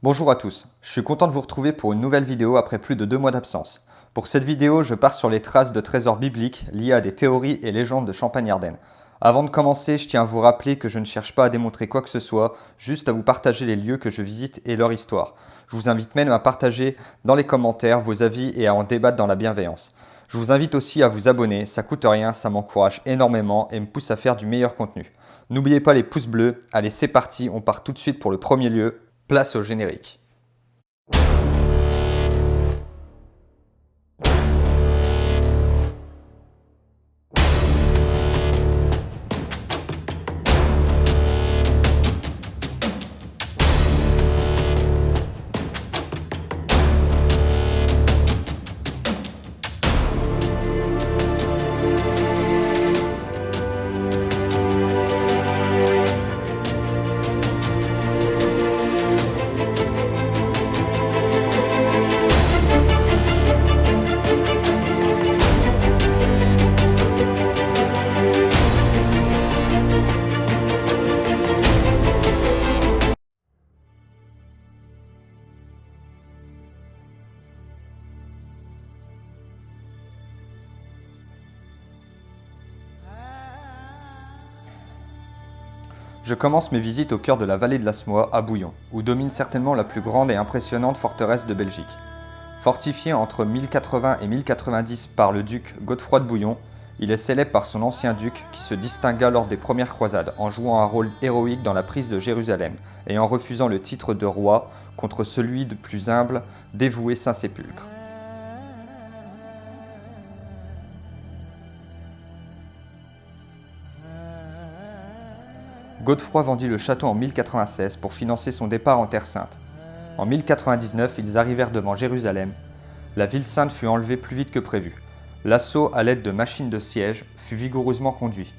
Bonjour à tous, je suis content de vous retrouver pour une nouvelle vidéo après plus de 2 mois d'absence. Pour cette vidéo, je pars sur les traces de trésors bibliques liés à des théories et légendes de Champagne-Ardenne. Avant de commencer, je tiens à vous rappeler que je ne cherche pas à démontrer quoi que ce soit, juste à vous partager les lieux que je visite et leur histoire. Je vous invite même à partager dans les commentaires vos avis et à en débattre dans la bienveillance. Je vous invite aussi à vous abonner, ça coûte rien, ça m'encourage énormément et me pousse à faire du meilleur contenu. N'oubliez pas les pouces bleus, allez c'est parti, on part tout de suite pour le premier lieu, place au générique. Je commence mes visites au cœur de la vallée de l'Asmois, à Bouillon, où domine certainement la plus grande et impressionnante forteresse de Belgique. Fortifié entre 1080 et 1090 par le duc Godefroy de Bouillon, il est célèbre par son ancien duc qui se distingua lors des premières croisades en jouant un rôle héroïque dans la prise de Jérusalem et en refusant le titre de roi contre celui de plus humble, dévoué Saint-Sépulcre. Godefroy vendit le château en 1096 pour financer son départ en Terre Sainte. En 1099, ils arrivèrent devant Jérusalem. La ville sainte fut enlevée plus vite que prévu. L'assaut à l'aide de machines de siège fut vigoureusement conduit.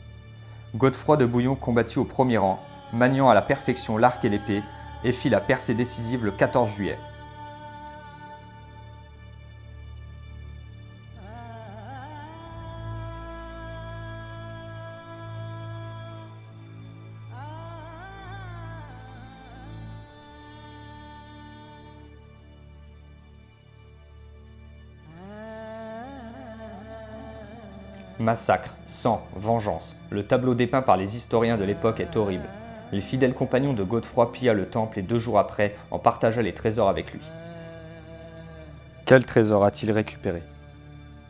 Godefroy de Bouillon combattit au premier rang, maniant à la perfection l'arc et l'épée, et fit la percée décisive le 14 juillet. Massacre, sang, vengeance. Le tableau dépeint par les historiens de l'époque est horrible. Les fidèles compagnons de Godefroy pilla le temple et 2 jours après en partagea les trésors avec lui. Quel trésor a-t-il récupéré?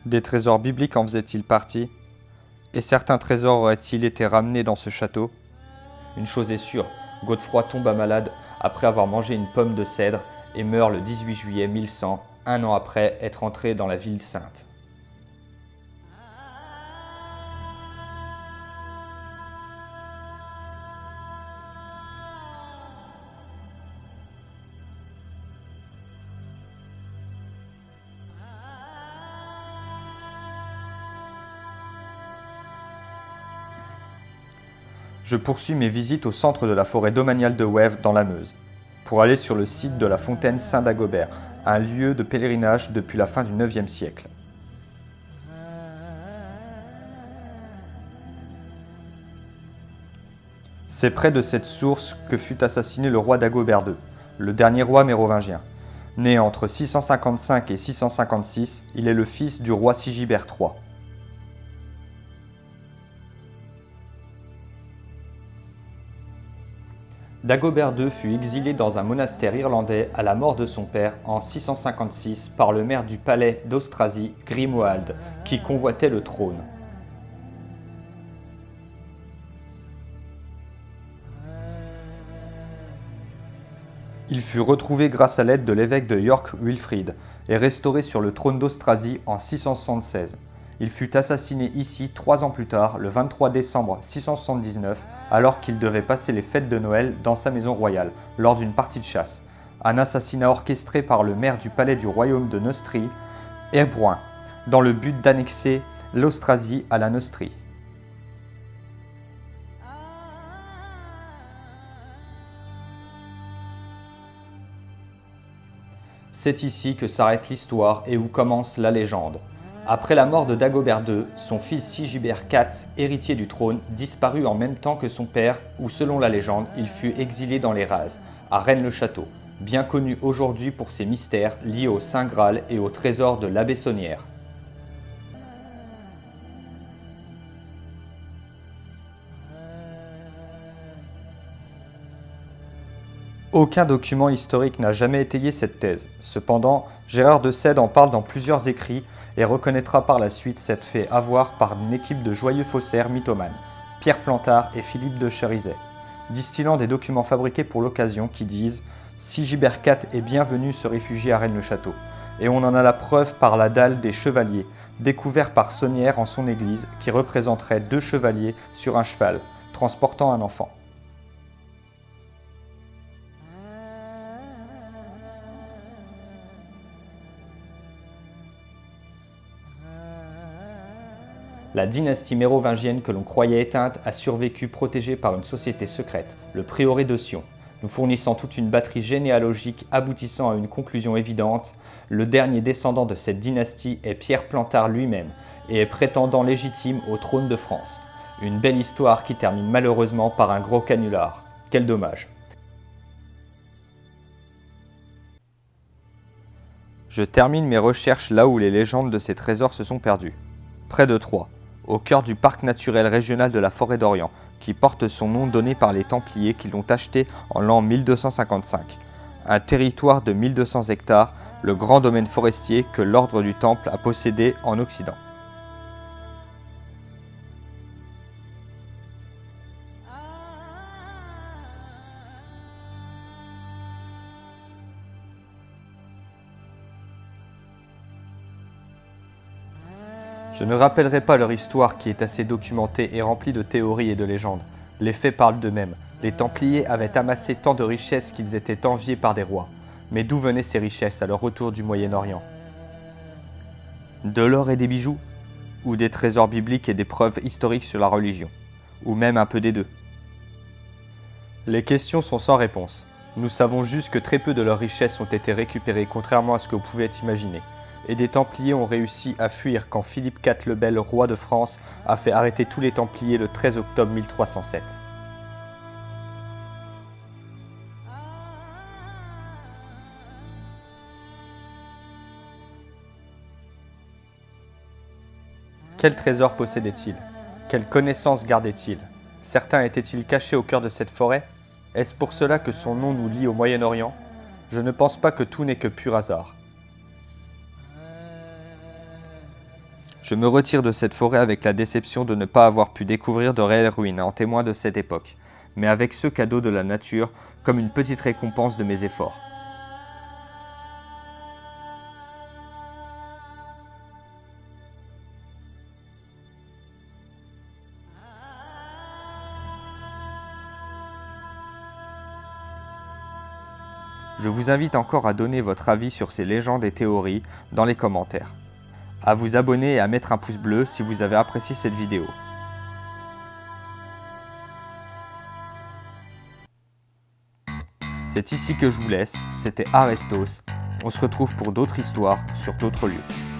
Des trésors bibliques en faisaient-ils partie? Et certains trésors auraient-ils été ramenés dans ce château? Une chose est sûre, Godefroy tomba malade après avoir mangé une pomme de cèdre et meurt le 18 juillet 1100, un an après être entré dans la ville sainte. Je poursuis mes visites au centre de la forêt domaniale de Wèvres dans la Meuse, pour aller sur le site de la fontaine Saint-Dagobert, un lieu de pèlerinage depuis la fin du IXe siècle. C'est près de cette source que fut assassiné le roi Dagobert II, le dernier roi mérovingien. Né entre 655 et 656, il est le fils du roi Sigebert III. Dagobert II fut exilé dans un monastère irlandais à la mort de son père en 656 par le maire du palais d'Austrasie, Grimoald, qui convoitait le trône. Il fut retrouvé grâce à l'aide de l'évêque de York Wilfrid et restauré sur le trône d'Austrasie en 676. Il fut assassiné ici 3 ans plus tard, le 23 décembre 679, alors qu'il devait passer les fêtes de Noël dans sa maison royale, lors d'une partie de chasse. Un assassinat orchestré par le maire du palais du royaume de Neustrie, Herbruin, dans le but d'annexer l'Austrasie à la Neustrie. C'est ici que s'arrête l'histoire et où commence la légende. Après la mort de Dagobert II, son fils Sigebert IV, héritier du trône, disparut en même temps que son père, où selon la légende, il fut exilé dans les Razes, à Rennes-le-Château. bien connu aujourd'hui pour ses mystères liés au Saint Graal et au trésor de l'abbé Saunière. Aucun document historique n'a jamais étayé cette thèse. Cependant, Gérard de Sède en parle dans plusieurs écrits et reconnaîtra par la suite s'être fait avoir par une équipe de joyeux faussaires mythomanes, Pierre Plantard et Philippe de Chérizet, distillant des documents fabriqués pour l'occasion qui disent « Sigibert IV est bien venu se réfugier à Rennes-le-Château ». Et on en a la preuve par la dalle des chevaliers, découvert par Saunière en son église, qui représenterait 2 chevaliers sur un cheval, transportant un enfant. La dynastie mérovingienne que l'on croyait éteinte a survécu protégée par une société secrète, le prieuré de Sion, nous fournissant toute une batterie généalogique aboutissant à une conclusion évidente. Le dernier descendant de cette dynastie est Pierre Plantard lui-même et est prétendant légitime au trône de France. Une belle histoire qui termine malheureusement par un gros canular. Quel dommage. Je termine mes recherches là où les légendes de ces trésors se sont perdues. Près de Troyes, au cœur du parc naturel régional de la Forêt d'Orient, qui porte son nom donné par les Templiers qui l'ont acheté en l'an 1255. Un territoire de 1200 hectares, le grand domaine forestier que l'ordre du Temple a possédé en Occident. Je ne rappellerai pas leur histoire qui est assez documentée et remplie de théories et de légendes. Les faits parlent d'eux-mêmes. Les Templiers avaient amassé tant de richesses qu'ils étaient enviés par des rois. Mais d'où venaient ces richesses à leur retour du Moyen-Orient? De l'or et des bijoux? Ou des trésors bibliques et des preuves historiques sur la religion? Ou même un peu des deux? Les questions sont sans réponse. Nous savons juste que très peu de leurs richesses ont été récupérées contrairement à ce que vous pouvez imaginer. Et des Templiers ont réussi à fuir quand Philippe IV le Bel, roi de France, a fait arrêter tous les Templiers le 13 octobre 1307. Quel trésor possédait-il? Quelles connaissances gardait-il? Certains étaient-ils cachés au cœur de cette forêt? Est-ce pour cela que son nom nous lie au Moyen-Orient? Je ne pense pas que tout n'est que pur hasard. Je me retire de cette forêt avec la déception de ne pas avoir pu découvrir de réelles ruines en témoin de cette époque, mais avec ce cadeau de la nature comme une petite récompense de mes efforts. Je vous invite encore à donner votre avis sur ces légendes et théories dans les commentaires. À vous abonner et à mettre un pouce bleu si vous avez apprécié cette vidéo. C'est ici que je vous laisse, c'était Arestos. On se retrouve pour d'autres histoires sur d'autres lieux.